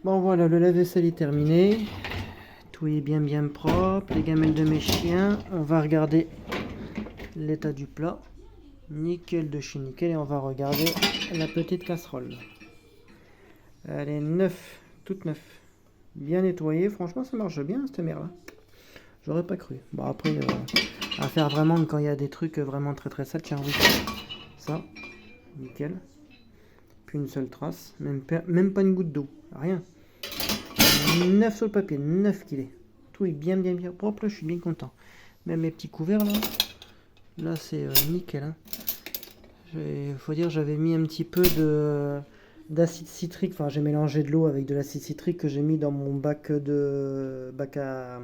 Bon voilà, le lave-vaisselle est terminé. Tout est bien propre. Les gamelles de mes chiens. On va regarder l'état du plat. Nickel de chez nickel. Et on va regarder la petite casserole. Elle est neuve, toute neuve. Bien nettoyée. Franchement, ça marche bien cette mère là. J'aurais pas cru. Bon après, à faire vraiment quand il y a des trucs vraiment très sales. Tiens, oui. Ça, nickel. Puis une seule trace. Même pas une goutte d'eau. Rien. Neuf sur le papier. Neuf qu'il est. Tout est bien propre. Là, je suis bien content. Même mes petits couverts là. Là, c'est nickel. Hein. Il faut dire, j'avais mis un petit peu d'acide citrique. Enfin, j'ai mélangé de l'eau avec de l'acide citrique que j'ai mis dans mon bac à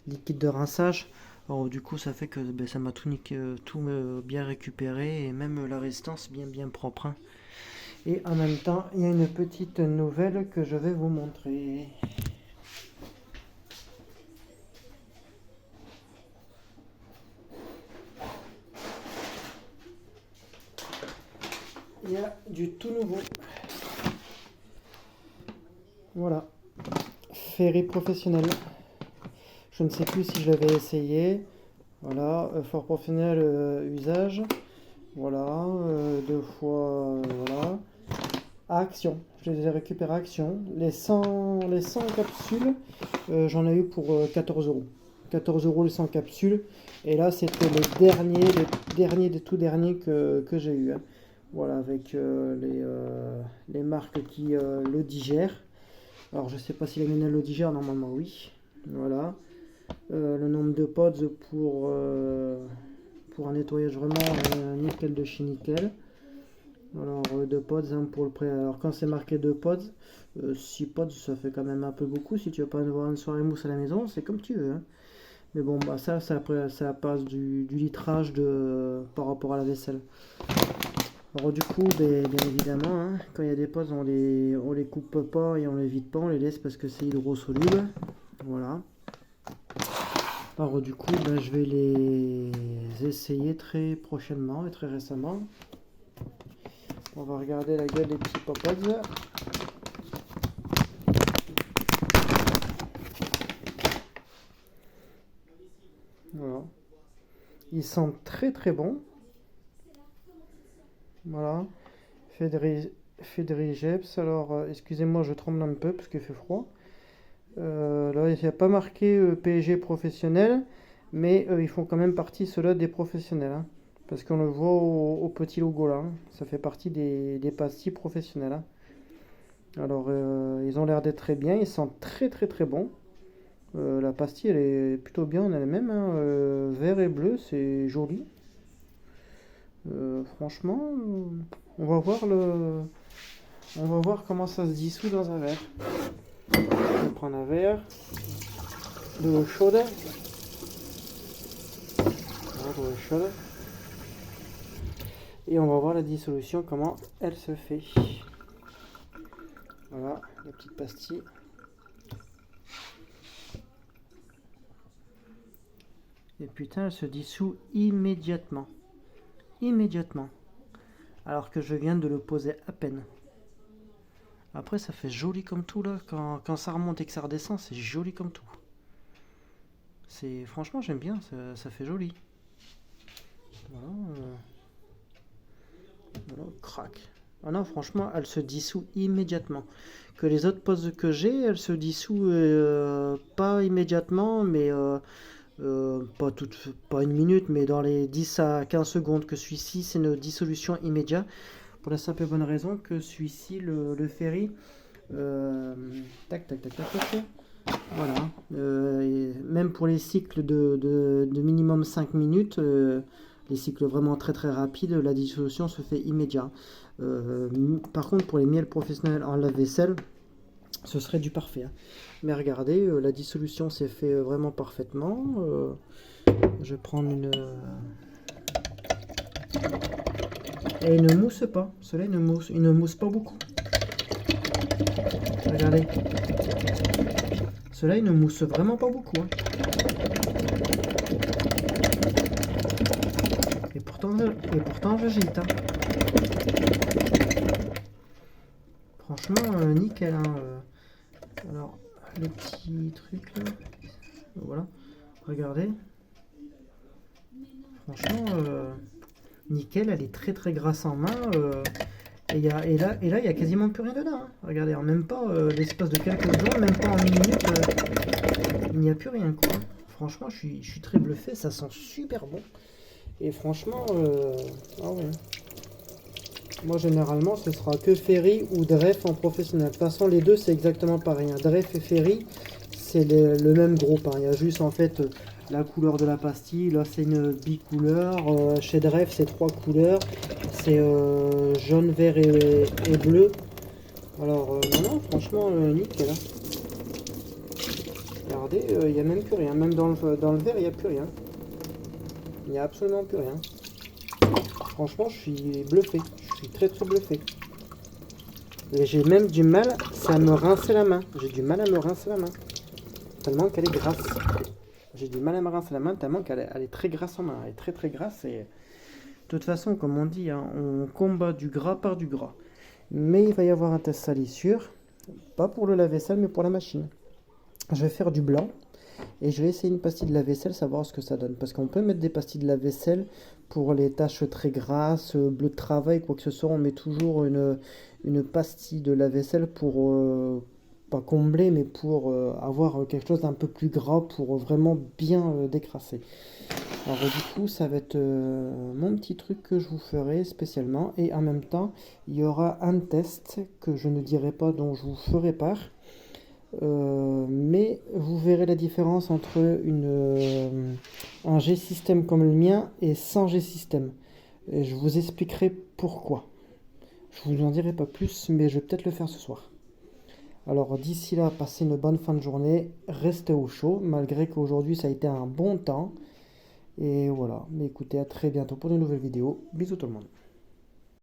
liquide de rinçage. Alors, du coup, ça fait que ça m'a tout bien récupéré et même la résistance bien propre. Hein. Et en même temps, il y a une petite nouvelle que je vais vous montrer. Il y a du tout nouveau. Voilà. Ferry professionnel. Je ne sais plus si je l'avais essayé. Voilà. Fort professionnel usage. Voilà. Deux fois. Voilà. À Action. Je les ai récupérés à Action. Les 100 capsules, j'en ai eu pour 14 euros. 14 euros les 100 capsules. Et là, c'était les tout derniers que j'ai eu. Hein. Voilà, avec les marques qui le digèrent. Alors, je sais pas si les miennes le digèrent, normalement oui. Voilà. Le nombre de pods pour un nettoyage vraiment nickel de chez nickel. Alors, 2 pods hein, pour le prêt. Alors, quand c'est marqué 2 pods, 6 pods, ça fait quand même un peu beaucoup. Si tu veux pas avoir une soirée mousse à la maison, c'est comme tu veux. Hein. Mais bon, bah ça passe du litrage par rapport à la vaisselle. Alors du coup, bien évidemment, hein, quand il y a des pods, on les coupe pas et on les vide pas, on les laisse parce que c'est hydrosoluble. Voilà. Alors du coup, je vais les essayer très prochainement et très récemment. On va regarder la gueule des petits pods. Voilà. Ils sentent très bons. Voilà. Fédéry Jeps. Alors, excusez-moi, je tremble un peu parce qu'il fait froid. Là, il n'y a pas marqué PSG professionnel, mais ils font quand même partie, ceux-là, des professionnels. Hein, parce qu'on le voit au petit logo là. Hein, ça fait partie des pastilles professionnelles. Hein. Alors, ils ont l'air d'être très bien. Ils sentent très bons. La pastille, elle est plutôt bien en elle-même. Hein, vert et bleu, c'est joli. Franchement, on va voir comment ça se dissout dans un verre. Je vais prendre un verre de l'eau chaude. Et on va voir la dissolution, comment elle se fait. Voilà, la petite pastille. Et putain, elle se dissout immédiatement. Alors que je viens de le poser à peine. Après, ça fait joli comme tout là. Quand ça remonte et que ça redescend, c'est joli comme tout. Franchement, j'aime bien, ça fait joli. Voilà, crac. Ah non, franchement, elle se dissout immédiatement. Que les autres poses que j'ai, elles se dissout pas immédiatement, mais pas une minute, mais dans les 10 à 15 secondes. Que celui-ci, c'est une dissolution immédiate. Pour la simple et bonne raison que celui-ci, le Ferry, tac. Voilà. Même pour les cycles de minimum 5 minutes, les cycles vraiment très rapides, la dissolution se fait immédiat. Par contre, pour les miels professionnels en lave-vaisselle, ce serait du parfait. Hein. Mais regardez, la dissolution s'est fait vraiment parfaitement. Je vais prendre une... Et il ne mousse pas. Cela, il ne mousse pas beaucoup. Regardez. Cela, il ne mousse vraiment pas beaucoup. Hein. Et pourtant j'agite. Hein. Franchement, nickel. Hein. Alors, le petit truc là, voilà, regardez. Franchement, nickel, elle est très très grasse en main. Et là, il n'y a quasiment plus rien dedans. Hein. Regardez, en même pas l'espace de quelques secondes, même pas en une minute, il n'y a plus rien quoi. Franchement, je suis très bluffé, ça sent super bon. Et franchement, ah ouais. Moi, généralement, ce sera que Ferry ou Dreyf en professionnel. De toute façon, les deux, c'est exactement pareil. Hein. Dreyf et Ferry, c'est le même groupe. Hein. Il y a juste, en fait, la couleur de la pastille. Là, c'est une bicouleur. Chez Dreyf, c'est 3 couleurs. C'est jaune, vert et bleu. Alors, non, franchement, nickel. Hein. Regardez, il n'y a même plus rien. Même dans le verre, il n'y a plus rien. Il n'y a absolument plus rien. Franchement, je suis bluffé. Je suis très très bluffé. Et j'ai même du mal à me rincer la main. J'ai du mal à me rincer la main. Tellement qu'elle est grasse. J'ai du mal à me rincer la main tellement qu'elle est très grasse en main. Elle est très très grasse. Et de toute façon, comme on dit, hein, on combat du gras par du gras. Mais il va y avoir un test salissure. Pas pour le lave-vaisselle, mais pour la machine. Je vais faire du blanc. Et je vais essayer une pastille de lave-vaisselle, savoir ce que ça donne. Parce qu'on peut mettre des pastilles de lave-vaisselle pour les tâches très grasses, bleu de travail, quoi que ce soit. On met toujours une pastille de lave-vaisselle pour, pas combler, mais pour avoir quelque chose d'un peu plus gras, pour vraiment bien décrasser. Alors du coup, ça va être mon petit truc que je vous ferai spécialement. Et en même temps, il y aura un test que je ne dirai pas, dont je vous ferai part. Mais vous verrez la différence entre un G-System comme le mien et sans G-System. Et je vous expliquerai pourquoi. Je vous en dirai pas plus, mais je vais peut-être le faire ce soir. Alors d'ici là, passez une bonne fin de journée, restez au chaud, malgré qu'aujourd'hui ça a été un bon temps. Et voilà, mais écoutez, à très bientôt pour de nouvelles vidéos. Bisous tout le monde.